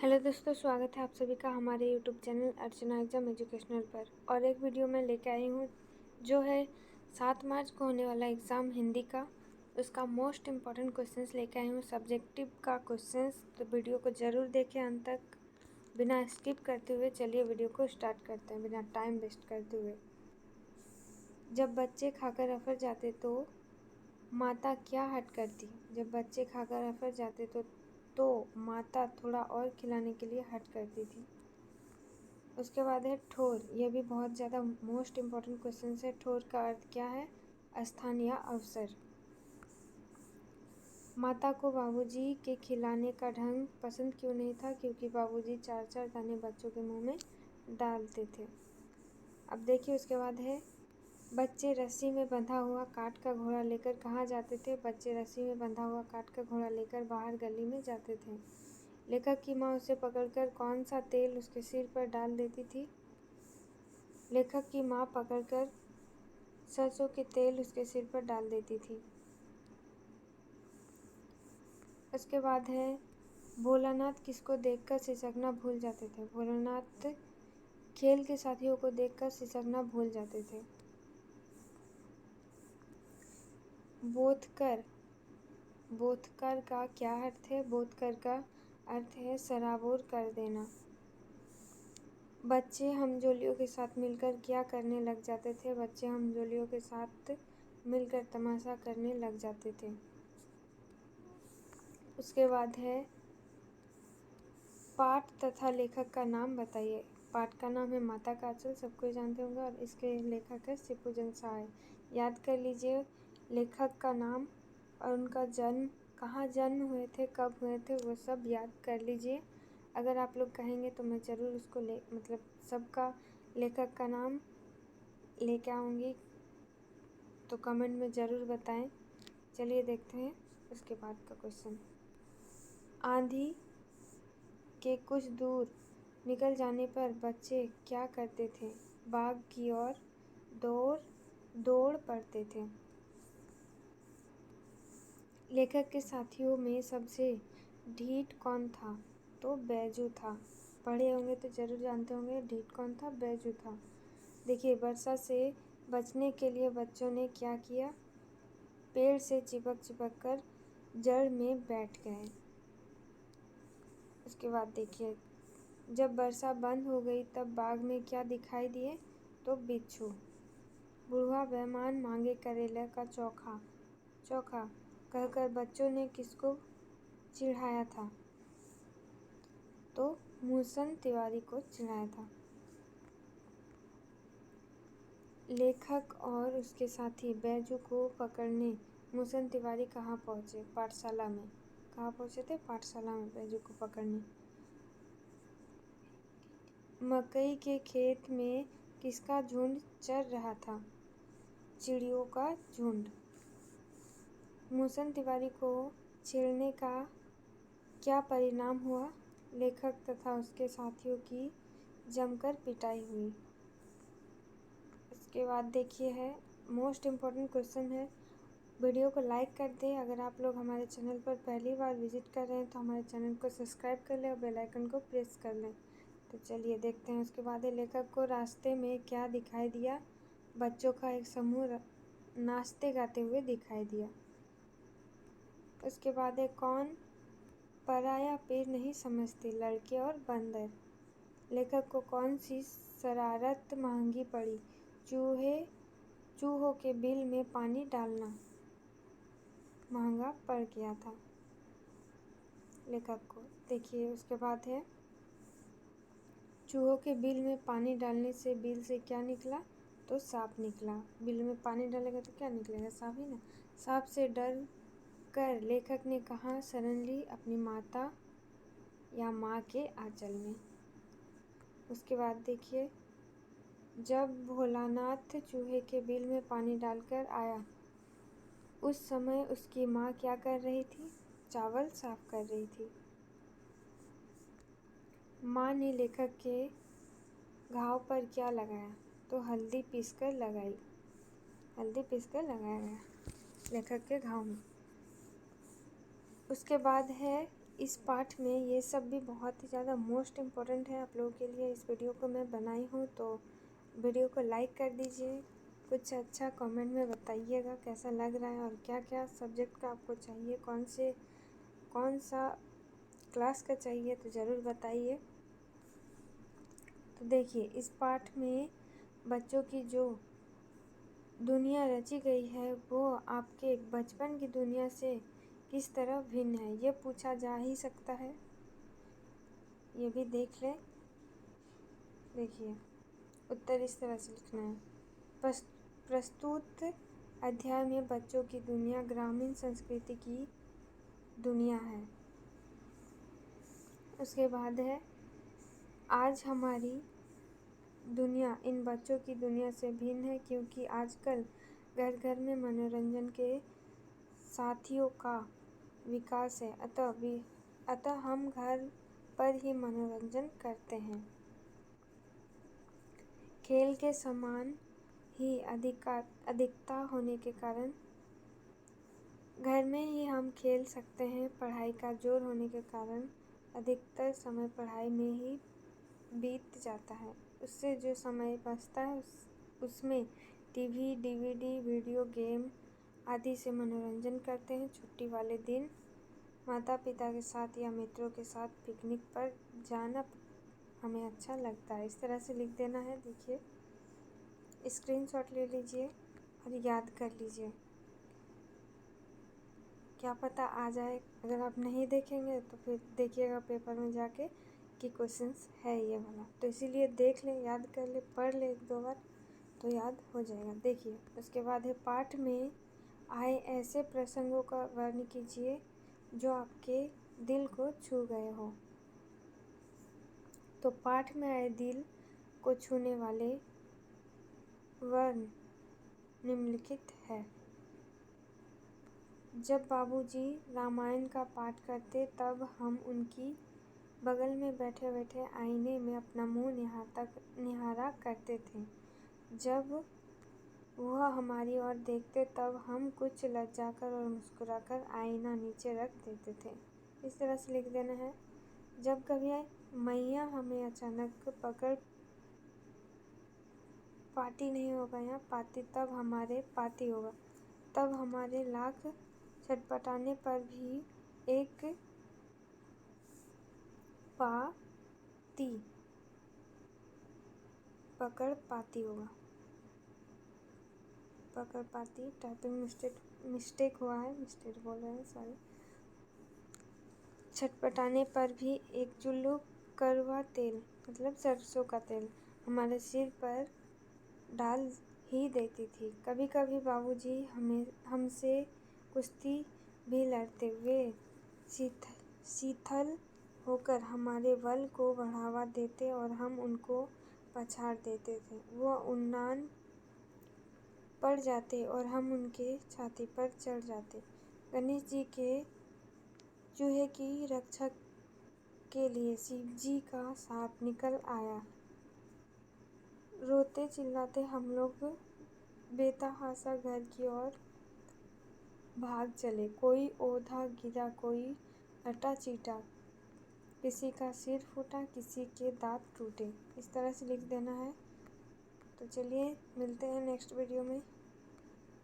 Hello दोस्तों, स्वागत है आप सभी का हमारे यूट्यूब चैनल अर्चना एग्जाम एजुकेशनल पर। और एक वीडियो मैं लेके आई हूँ जो है 7 मार्च को होने वाला एग्ज़ाम हिंदी का, उसका मोस्ट इम्पॉर्टेंट क्वेश्चंस लेके आई हूँ, सब्जेक्टिव का क्वेश्चंस। तो वीडियो को ज़रूर देखें अंत तक बिना स्किप करते हुए। चलिए वीडियो को स्टार्ट करते हैं बिना टाइम वेस्ट करते हुए। जब बच्चे खाकर अफर जाते तो माता क्या हट करती? जब बच्चे खाकर अफर जाते तो माता थोड़ा और खिलाने के लिए हट करती थी। उसके बाद है ठोर। यह भी बहुत ज़्यादा मोस्ट इम्पॉर्टेंट क्वेश्चन है। ठोर का अर्थ क्या है? स्थान या अवसर। माता को बाबूजी के खिलाने का ढंग पसंद क्यों नहीं था? क्योंकि बाबूजी 4-4 दाने बच्चों के मुंह में डालते थे। अब देखिए उसके बाद है बच्चे रस्सी में बंधा हुआ काठ का घोड़ा लेकर कहाँ जाते थे? बच्चे रस्सी में बंधा हुआ काठ का घोड़ा लेकर बाहर गली में जाते थे। लेखक की माँ उसे पकड़कर कौन सा तेल उसके सिर पर डाल देती थी? लेखक की माँ पकड़कर सरसों के तेल उसके सिर पर डाल देती थी। उसके बाद है भोलानाथ किसको देखकर सिसकना भूल जाते थे? भोलानाथ खेल के साथियों को देखकर सिसकना भूल जाते थे। बोधकर। बोधकर का क्या अर्थ है? बोधकर का अर्थ है सराबोर कर देना। बच्चे हमजोलियों के साथ मिलकर क्या करने लग जाते थे? बच्चे हमजोलियों के साथ मिलकर तमाशा करने लग जाते थे। उसके बाद है पाठ तथा लेखक का नाम बताइए। पाठ का नाम है माता काजल, सबको जानते होंगे, और इसके लेखक है शिपुजन सहाय। याद कर लीजिए लेखक का नाम और उनका जन्म, कहाँ जन्म हुए थे, कब हुए थे, वो सब याद कर लीजिए। अगर आप लोग कहेंगे तो मैं ज़रूर उसको सबका लेखक का नाम लेके आऊँगी, तो कमेंट में ज़रूर बताएं। चलिए देखते हैं उसके बाद का क्वेश्चन। आंधी के कुछ दूर निकल जाने पर बच्चे क्या करते थे? बाग की ओर दौड़ पड़ते थे। लेखक के साथियों में सबसे ढीठ कौन था? तो बैजू था। पढ़े होंगे तो ज़रूर जानते होंगे ढीठ कौन था? बैजू था। देखिए वर्षा से बचने के लिए बच्चों ने क्या किया? पेड़ से चिपक कर जड़ में बैठ गए। उसके बाद देखिए जब वर्षा बंद हो गई तब बाग में क्या दिखाई दिए? तो बिच्छू। बुढ़वा बेईमान मांगे करेला का चोखा कहकर बच्चों ने किसको चिढ़ाया था? तो मूसन तिवारी को चिढ़ाया था। लेखक और उसके साथी बैजू को पकड़ने मूसन तिवारी कहाँ पहुँचे? पाठशाला में। कहाँ पहुँचे थे? पाठशाला में बैजू को पकड़ने। मकई के खेत में किसका झुंड चर रहा था? चिड़ियों का झुंड। मूसन तिवारी को छेड़ने का क्या परिणाम हुआ? लेखक तथा उसके साथियों की जमकर पिटाई हुई। इसके बाद देखिए है मोस्ट इम्पॉर्टेंट क्वेश्चन है। वीडियो को लाइक कर दें। अगर आप लोग हमारे चैनल पर पहली बार विजिट कर रहे हैं तो हमारे चैनल को सब्सक्राइब कर लें और बेल आइकन को प्रेस कर लें। तो चलिए देखते हैं। उसके बाद लेखक को रास्ते में क्या दिखाई दिया? बच्चों का एक समूह नाचते गाते हुए दिखाई दिया। उसके बाद कौन पराया पेड़ नहीं समझते? लड़के और बंदर। लेखक को कौन सी शरारत महंगी पड़ी? चूहों के बिल में पानी डालना महंगा पड़ गया था लेखक को। देखिए उसके बाद है चूहों के बिल में पानी डालने से बिल से क्या निकला? तो सांप निकला। बिल में पानी डालेगा तो क्या निकलेगा? सांप ही ना। सांप से डर कर लेखक ने कहाँ शरण ली? अपनी माता या माँ के आंचल में। उसके बाद देखिए जब भोलानाथ चूहे के बिल में पानी डालकर आया उस समय उसकी माँ क्या कर रही थी? चावल साफ कर रही थी। माँ ने लेखक के घाव पर क्या लगाया? तो हल्दी पीसकर लगाई। हल्दी पीसकर लगाया गया लेखक के घाव में। उसके बाद है इस पाठ में ये सब भी बहुत ही ज़्यादा मोस्ट इम्पोर्टेंट है आप लोगों के लिए। इस वीडियो को मैं बनाई हूँ, तो वीडियो को लाइक कर दीजिए, कुछ अच्छा कमेंट में बताइएगा कैसा लग रहा है और क्या क्या सब्जेक्ट का आपको चाहिए, कौन सा क्लास का चाहिए, तो ज़रूर बताइए। तो देखिए, इस पाठ में बच्चों की जो दुनिया रची गई है वो आपके बचपन की दुनिया से किस तरह भिन्न है, ये पूछा जा ही सकता है। ये भी देख लें। देखिए, उत्तर इस तरह से लिखना है। प्रस्तुत अध्याय में बच्चों की दुनिया ग्रामीण संस्कृति की दुनिया है। उसके बाद है, आज हमारी दुनिया इन बच्चों की दुनिया से भिन्न है क्योंकि आजकल घर घर में मनोरंजन के साथियों का विकास है, अतः हम घर पर ही मनोरंजन करते हैं। खेल के समान ही अधिकता होने के कारण घर में ही हम खेल सकते हैं। पढ़ाई का जोर होने के कारण अधिकतर समय पढ़ाई में ही बीत जाता है। उससे जो समय बचता है उसमें टीवी, डीवीडी, वीडियो गेम आदि से मनोरंजन करते हैं। छुट्टी वाले दिन माता पिता के साथ या मित्रों के साथ पिकनिक पर जाना हमें अच्छा लगता है। इस तरह से लिख देना है। देखिए, स्क्रीनशॉट ले लीजिए और याद कर लीजिए, क्या पता आ जाए। अगर आप नहीं देखेंगे तो फिर देखिएगा पेपर में जाके कि क्वेश्चंस है ये वाला, तो इसीलिए देख लें, याद कर लें, पढ़ लें 1-2 बार तो याद हो जाएगा। देखिए, उसके बाद है, पाठ में आए ऐसे प्रसंगों का वर्णन कीजिए जो आपके दिल को छू गए हो। तो पाठ में आए दिल को छूने वाले वर्ण निम्नलिखित है। जब बाबूजी रामायण का पाठ करते तब हम उनकी बगल में बैठे बैठे आईने में अपना मुंह निहारा करते थे। जब वह हमारी ओर देखते तब हम कुछ लज्जाकर और मुस्कुराकर आईना नीचे रख देते थे। इस तरह से लिख देना है। जब कभी मैया हमें अचानक पकड़ पाती नहीं होगा यहाँ पाती होगा, तब हमारे लाख छटपटाने पर भी एक पकड़ पाती होगा। पकड़ पाती, टाइपिंग मिस्टेक हुआ है, मिस्टेक बोल रहे हैं, सॉरी। छटपटाने पर भी एक चुल्लू कड़वा तेल मतलब सरसों का तेल हमारे सिर पर डाल ही देती थी। कभी कभी बाबूजी हमसे कुश्ती भी लड़ते। वे शिथिल होकर हमारे बल को बढ़ावा देते और हम उनको पछाड़ देते थे। वो उन्नान पड़ जाते और हम उनके छाती पर चढ़ जाते। गणेश जी के चूहे की रक्षा के लिए शिव जी का सांप निकल आया। रोते चिल्लाते हम लोग बेतहाशा घर की ओर भाग चले। कोई ओधा गिरा, कोई अटा चीटा, किसी का सिर फूटा, किसी के दांत टूटे। इस तरह से लिख देना है। तो चलिए, मिलते हैं नेक्स्ट वीडियो में।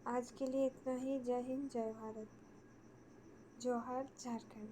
आज के लिए इतना ही। जय हिंद, जय भारत, जोहार झारखंड।